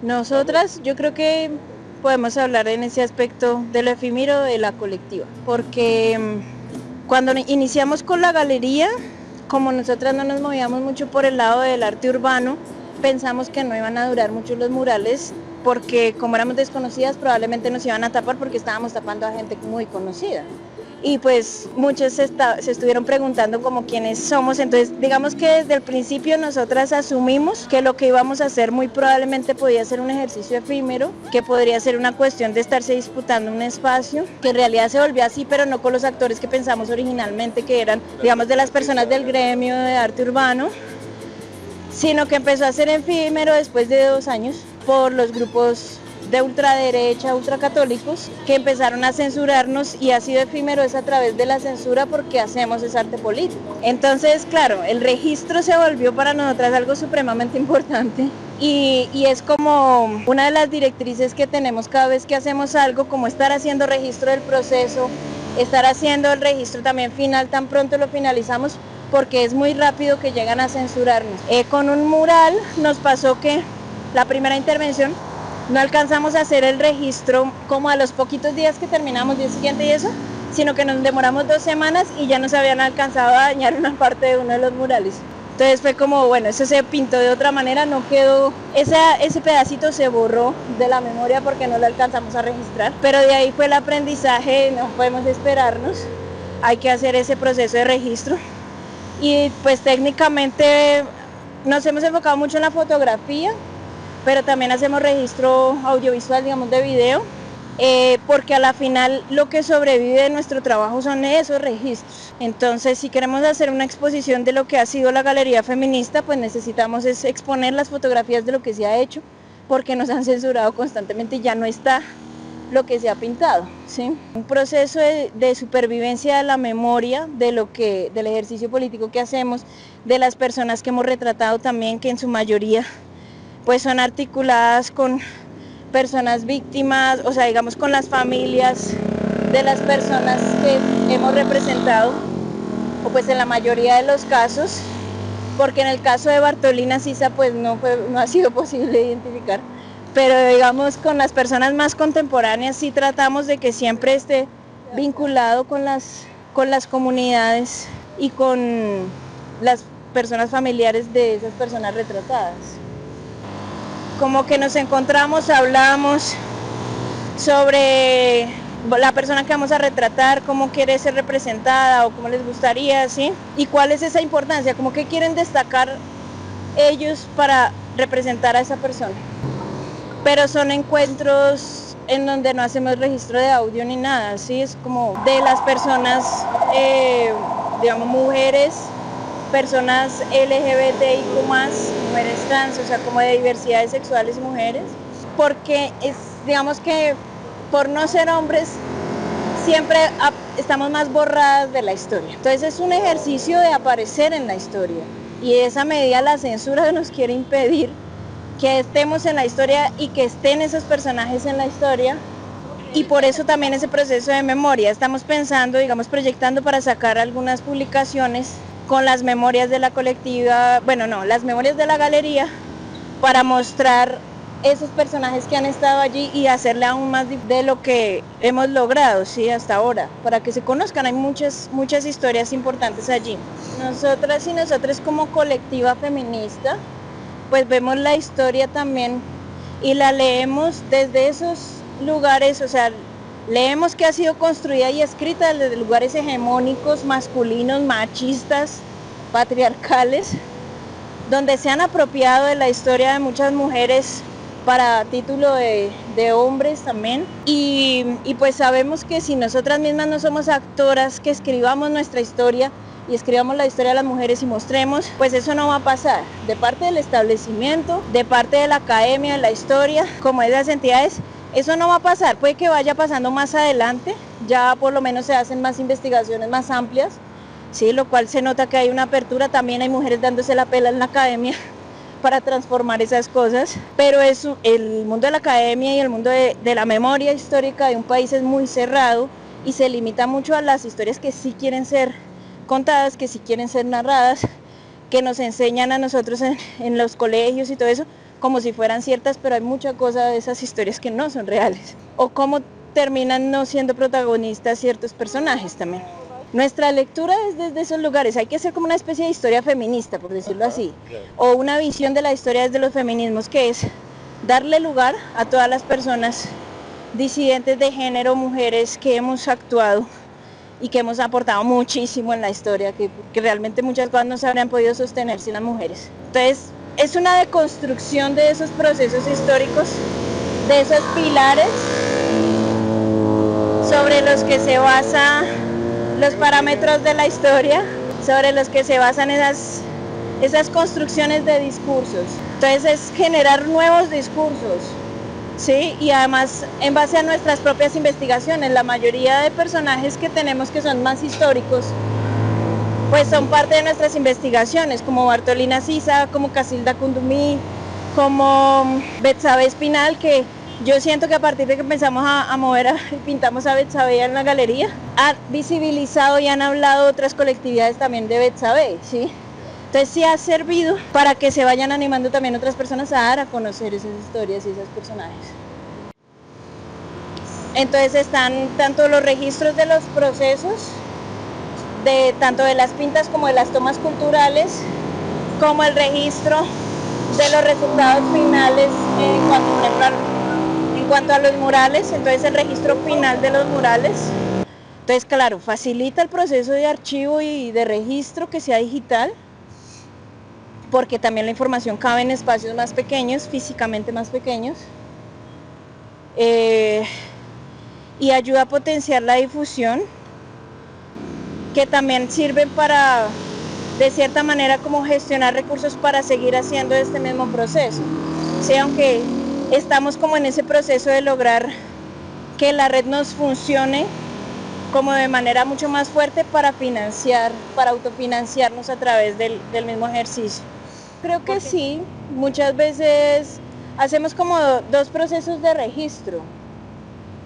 Nosotras, yo creo que podemos hablar en ese aspecto de lo efímero de la colectiva, porque cuando iniciamos con la galería, como nosotras no nos movíamos mucho por el lado del arte urbano, pensamos que no iban a durar mucho los murales, porque como éramos desconocidas probablemente nos iban a tapar porque estábamos tapando a gente muy conocida. Y pues muchos se estuvieron preguntando como quiénes somos, entonces digamos que desde el principio nosotras asumimos que lo que íbamos a hacer muy probablemente podía ser un ejercicio efímero, que podría ser una cuestión de estarse disputando un espacio, que en realidad se volvió así, pero no con los actores que pensamos originalmente, que eran, digamos, de las personas del gremio de arte urbano, sino que empezó a ser efímero después de 2 años por los grupos de ultraderecha, ultracatólicos, que empezaron a censurarnos, y ha sido efímero es a través de la censura porque hacemos ese arte político. Entonces, claro, el registro se volvió para nosotras algo supremamente importante y es como una de las directrices que tenemos cada vez que hacemos algo, como estar haciendo registro del proceso, estar haciendo el registro también final tan pronto lo finalizamos, porque es muy rápido que llegan a censurarnos. Con un mural nos pasó que la primera intervención no alcanzamos a hacer el registro como a los poquitos días que terminamos, día siguiente y eso, sino que nos demoramos 2 semanas y ya nos habían alcanzado a dañar una parte de uno de los murales. Entonces fue como, bueno, eso se pintó de otra manera, no quedó, ese pedacito se borró de la memoria porque no lo alcanzamos a registrar, pero de ahí fue el aprendizaje, no podemos esperarnos, hay que hacer ese proceso de registro. Y pues técnicamente nos hemos enfocado mucho en la fotografía, pero también hacemos registro audiovisual, digamos, de video, porque a la final lo que sobrevive de nuestro trabajo son esos registros. Entonces, si queremos hacer una exposición de lo que ha sido la galería feminista, pues necesitamos exponer las fotografías de lo que se ha hecho, porque nos han censurado constantemente y ya no está lo que se ha pintado, ¿sí? Un proceso de supervivencia de la memoria del ejercicio político que hacemos, de las personas que hemos retratado también, que en su mayoría pues son articuladas con personas víctimas, o sea, digamos con las familias de las personas que hemos representado, o pues en la mayoría de los casos, porque en el caso de Bartolina Sisa pues no ha sido posible identificar, pero digamos con las personas más contemporáneas sí tratamos de que siempre esté vinculado con las comunidades y con las personas familiares de esas personas retratadas. Como que nos encontramos, hablamos sobre la persona que vamos a retratar, cómo quiere ser representada o cómo les gustaría, ¿sí? Y cuál es esa importancia, como que quieren destacar ellos para representar a esa persona. Pero son encuentros en donde no hacemos registro de audio ni nada, ¿sí? Es como de las personas, digamos, mujeres, personas LGBTIQ+, mujeres trans, o sea, como de diversidades sexuales y mujeres, porque digamos que por no ser hombres siempre estamos más borradas de la historia. Entonces es un ejercicio de aparecer en la historia, y de esa medida la censura nos quiere impedir que estemos en la historia y que estén esos personajes en la historia, y por eso también ese proceso de memoria. Estamos pensando, digamos, proyectando para sacar algunas publicaciones con las memorias de la colectiva, las memorias de la galería, para mostrar esos personajes que han estado allí y hacerle aún más de lo que hemos logrado, ¿sí? Hasta ahora, para que se conozcan. Hay muchas historias importantes allí. Nosotras y nosotros como colectiva feminista, pues vemos la historia también y la leemos desde esos lugares, o sea, leemos que ha sido construida y escrita desde lugares hegemónicos, masculinos, machistas, patriarcales, donde se han apropiado de la historia de muchas mujeres para título de hombres también, y pues sabemos que si nosotras mismas no somos actoras que escribamos nuestra historia y escribamos la historia de las mujeres y mostremos, pues eso no va a pasar, de parte del establecimiento, de parte de la academia, de la historia, como de esas entidades. Eso no va a pasar, puede que vaya pasando más adelante, ya por lo menos se hacen más investigaciones más amplias, ¿sí? Lo cual se nota que hay una apertura, también hay mujeres dándose la pela en la academia para transformar esas cosas, pero el mundo de la academia y el mundo de la memoria histórica de un país es muy cerrado y se limita mucho a las historias que sí quieren ser contadas, que sí quieren ser narradas, que nos enseñan a nosotros en los colegios y todo eso, como si fueran ciertas, pero hay mucha cosa de esas historias que no son reales. O cómo terminan no siendo protagonistas ciertos personajes también. Nuestra lectura es desde esos lugares, hay que hacer como una especie de historia feminista, por decirlo así, o una visión de la historia desde los feminismos, que es darle lugar a todas las personas disidentes de género, mujeres que hemos actuado y que hemos aportado muchísimo en la historia, que realmente muchas cosas no se habrían podido sostener sin las mujeres. Entonces, es una deconstrucción de esos procesos históricos, de esos pilares sobre los que se basa los parámetros de la historia, sobre los que se basan esas construcciones de discursos. Entonces es generar nuevos discursos, ¿sí? Y además en base a nuestras propias investigaciones. La mayoría de personajes que tenemos que son más históricos, pues son parte de nuestras investigaciones, como Bartolina Sisa, como Casilda Cundumí, como Betsabe Espinal, que yo siento que a partir de que empezamos a mover y pintamos a Betsabe en la galería, han visibilizado y han hablado otras colectividades también de Betsabe, ¿sí? Entonces sí ha servido para que se vayan animando también otras personas a dar a conocer esas historias y esos personajes. Entonces están tanto los registros de los procesos, tanto de las pintas como de las tomas culturales, como el registro de los resultados finales en cuanto a los murales. Entonces el registro final de los murales. Entonces, claro, facilita el proceso de archivo y de registro que sea digital, porque también la información cabe en espacios más pequeños, físicamente más pequeños, y ayuda a potenciar la difusión, que también sirve para, de cierta manera, como gestionar recursos para seguir haciendo este mismo proceso. Sí, aunque estamos como en ese proceso de lograr que la red nos funcione como de manera mucho más fuerte para financiar, para autofinanciarnos a través del mismo ejercicio. Creo que sí, muchas veces hacemos como dos procesos de registro.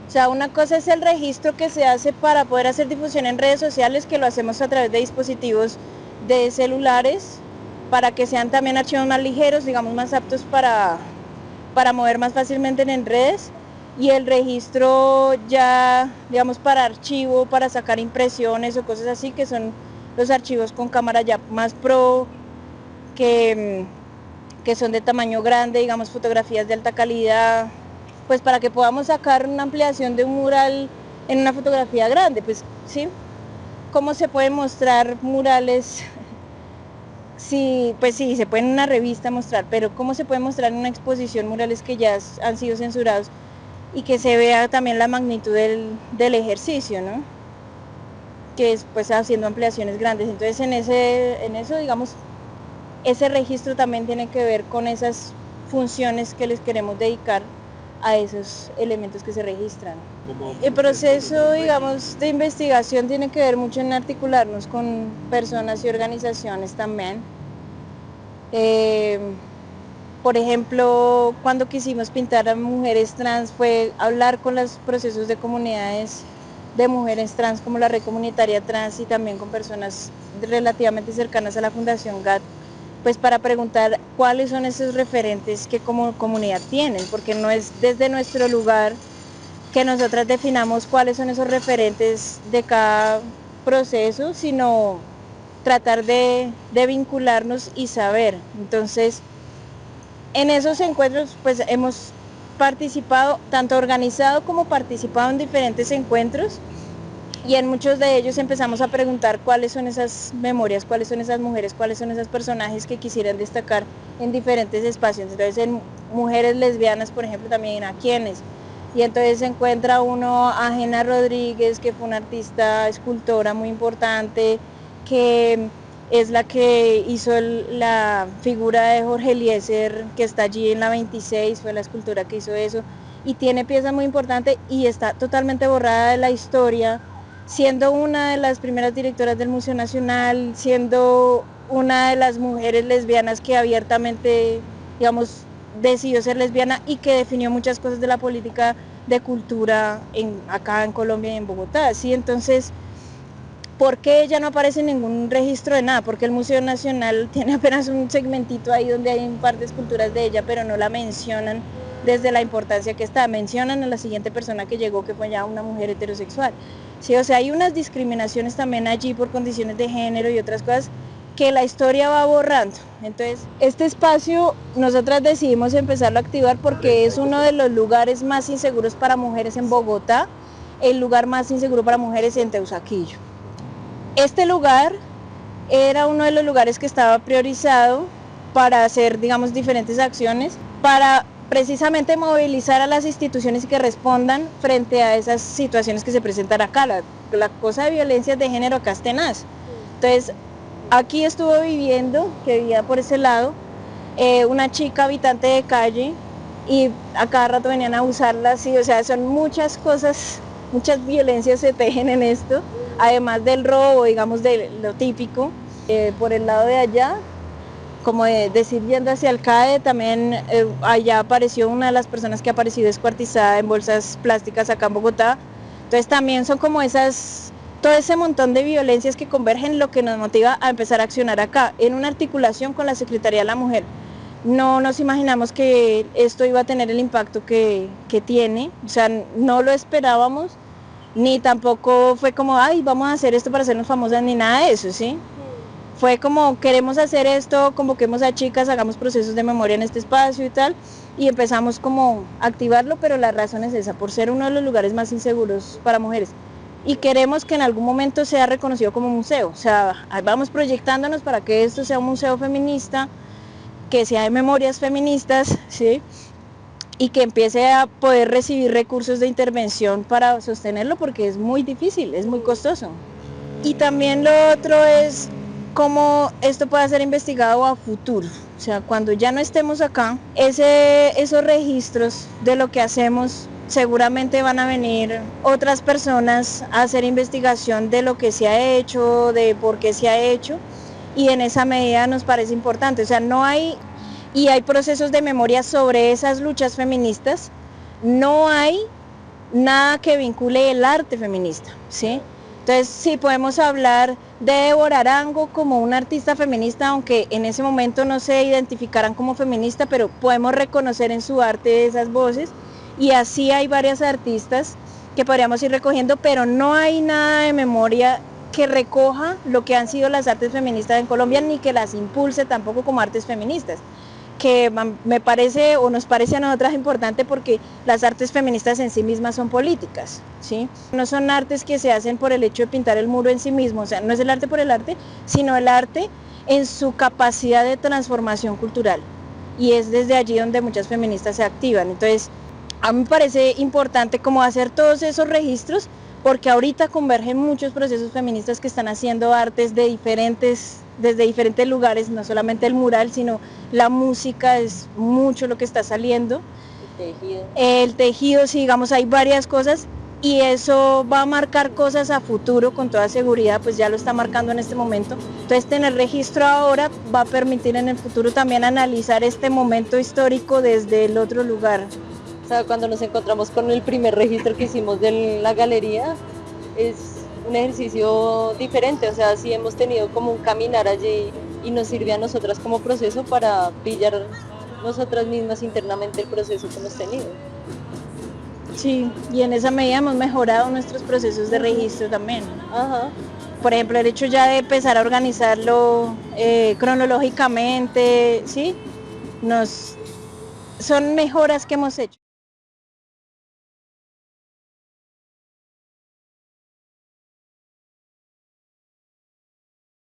O sea, una cosa es el registro que se hace para poder hacer difusión en redes sociales, que lo hacemos a través de dispositivos de celulares, para que sean también archivos más ligeros, digamos más aptos para mover más fácilmente en redes. Y el registro ya, digamos, para archivo, para sacar impresiones o cosas así, que son los archivos con cámara ya más pro, que son de tamaño grande, digamos, fotografías de alta calidad, pues para que podamos sacar una ampliación de un mural en una fotografía grande, pues sí. ¿Cómo se pueden mostrar murales? Sí, pues sí, se puede en una revista mostrar, pero ¿cómo se puede mostrar en una exposición murales que ya han sido censurados y que se vea también la magnitud del ejercicio, ¿no? Que es pues haciendo ampliaciones grandes. Entonces en eso, digamos, ese registro también tiene que ver con esas funciones que les queremos dedicar a esos elementos que se registran. El proceso, digamos, de investigación tiene que ver mucho en articularnos con personas y organizaciones también. Por ejemplo, cuando quisimos pintar a mujeres trans fue hablar con los procesos de comunidades de mujeres trans, como la red comunitaria trans, y también con personas relativamente cercanas a la Fundación GAT, pues para preguntar cuáles son esos referentes que como comunidad tienen, porque no es desde nuestro lugar que nosotras definamos cuáles son esos referentes de cada proceso, sino tratar de vincularnos y saber. Entonces, en esos encuentros pues hemos participado, tanto organizado como participado en diferentes encuentros, y en muchos de ellos empezamos a preguntar cuáles son esas memorias, cuáles son esas mujeres, cuáles son esos personajes que quisieran destacar en diferentes espacios. Entonces en mujeres lesbianas, por ejemplo, también a quiénes. Y entonces se encuentra uno a Gena Rodríguez, que fue una artista escultora muy importante, que es la que hizo la figura de Jorge Eliezer, que está allí en la 26, fue la escultora que hizo eso, y tiene piezas muy importantes y está totalmente borrada de la historia, siendo una de las primeras directoras del Museo Nacional, siendo una de las mujeres lesbianas que abiertamente, digamos, decidió ser lesbiana y que definió muchas cosas de la política de cultura acá en Colombia y en Bogotá, ¿sí? Entonces, ¿Por qué ella no aparece en ningún registro de nada? Porque el Museo Nacional tiene apenas un segmentito ahí donde hay un par de esculturas de ella, pero no la mencionan desde la importancia que está. Mencionan a la siguiente persona que llegó, que fue ya una mujer heterosexual. Sí, o sea, hay unas discriminaciones también allí por condiciones de género y otras cosas que la historia va borrando. Entonces, este espacio nosotras decidimos empezarlo a activar porque es uno de los lugares más inseguros para mujeres en Bogotá, el lugar más inseguro para mujeres en Teusaquillo. Este lugar era uno de los lugares que estaba priorizado para hacer, digamos, diferentes acciones, para precisamente movilizar a las instituciones que respondan frente a esas situaciones que se presentan acá. La cosa de violencia de género acá es tenaz. Entonces, aquí estuvo viviendo, que vivía por ese lado, una chica habitante de calle, y a cada rato venían a abusarla, sí, o sea, son muchas cosas, muchas violencias se tejen en esto, además del robo, digamos, de lo típico. Por el lado de allá, como decir, yendo hacia el CAE, también allá apareció una de las personas que ha aparecido descuartizada en bolsas plásticas acá en Bogotá. Entonces también son como esas, todo ese montón de violencias que convergen, lo que nos motiva a empezar a accionar acá, en una articulación con la Secretaría de la Mujer. No nos imaginamos que esto iba a tener el impacto que tiene, o sea, no lo esperábamos, ni tampoco fue como, ay, vamos a hacer esto para hacernos famosas, ni nada de eso, ¿sí? Fue como, queremos hacer esto, convoquemos a chicas, hagamos procesos de memoria en este espacio y tal, y empezamos como a activarlo, pero la razón es esa, por ser uno de los lugares más inseguros para mujeres. Y queremos que en algún momento sea reconocido como museo, o sea, vamos proyectándonos para que esto sea un museo feminista, que sea de memorias feministas, ¿sí? Y que empiece a poder recibir recursos de intervención para sostenerlo, porque es muy difícil, es muy costoso. Y también lo otro es cómo esto puede ser investigado a futuro, o sea, cuando ya no estemos acá, esos registros de lo que hacemos, seguramente van a venir otras personas a hacer investigación de lo que se ha hecho, de por qué se ha hecho, y en esa medida nos parece importante, o sea, no hay, y hay procesos de memoria sobre esas luchas feministas, no hay nada que vincule el arte feminista, ¿sí? Entonces sí podemos hablar de Débora Arango como una artista feminista, aunque en ese momento no se identificaran como feminista, pero podemos reconocer en su arte esas voces, y así hay varias artistas que podríamos ir recogiendo, pero no hay nada de memoria que recoja lo que han sido las artes feministas en Colombia, ni que las impulse tampoco como artes feministas, que me parece, o nos parece a nosotras importante, porque las artes feministas en sí mismas son políticas, ¿sí? No son artes que se hacen por el hecho de pintar el muro en sí mismo, o sea, no es el arte por el arte, sino el arte en su capacidad de transformación cultural, y es desde allí donde muchas feministas se activan. Entonces, a mí me parece importante como hacer todos esos registros, porque ahorita convergen muchos procesos feministas que están haciendo artes de desde diferentes lugares, no solamente el mural, sino la música, es mucho lo que está saliendo. El tejido, sí, digamos, hay varias cosas, y eso va a marcar cosas a futuro con toda seguridad, pues ya lo está marcando en este momento. Entonces tener registro ahora va a permitir en el futuro también analizar este momento histórico desde el otro lugar. O sea, cuando nos encontramos con el primer registro que hicimos de la galería, es un ejercicio diferente, o sea, sí hemos tenido como un caminar allí, y nos sirve a nosotras como proceso para pillar nosotras mismas internamente el proceso que hemos tenido. Sí, y en esa medida hemos mejorado nuestros procesos de registro también. Ajá. Por ejemplo, el hecho ya de empezar a organizarlo cronológicamente, ¿sí? Son mejoras que hemos hecho.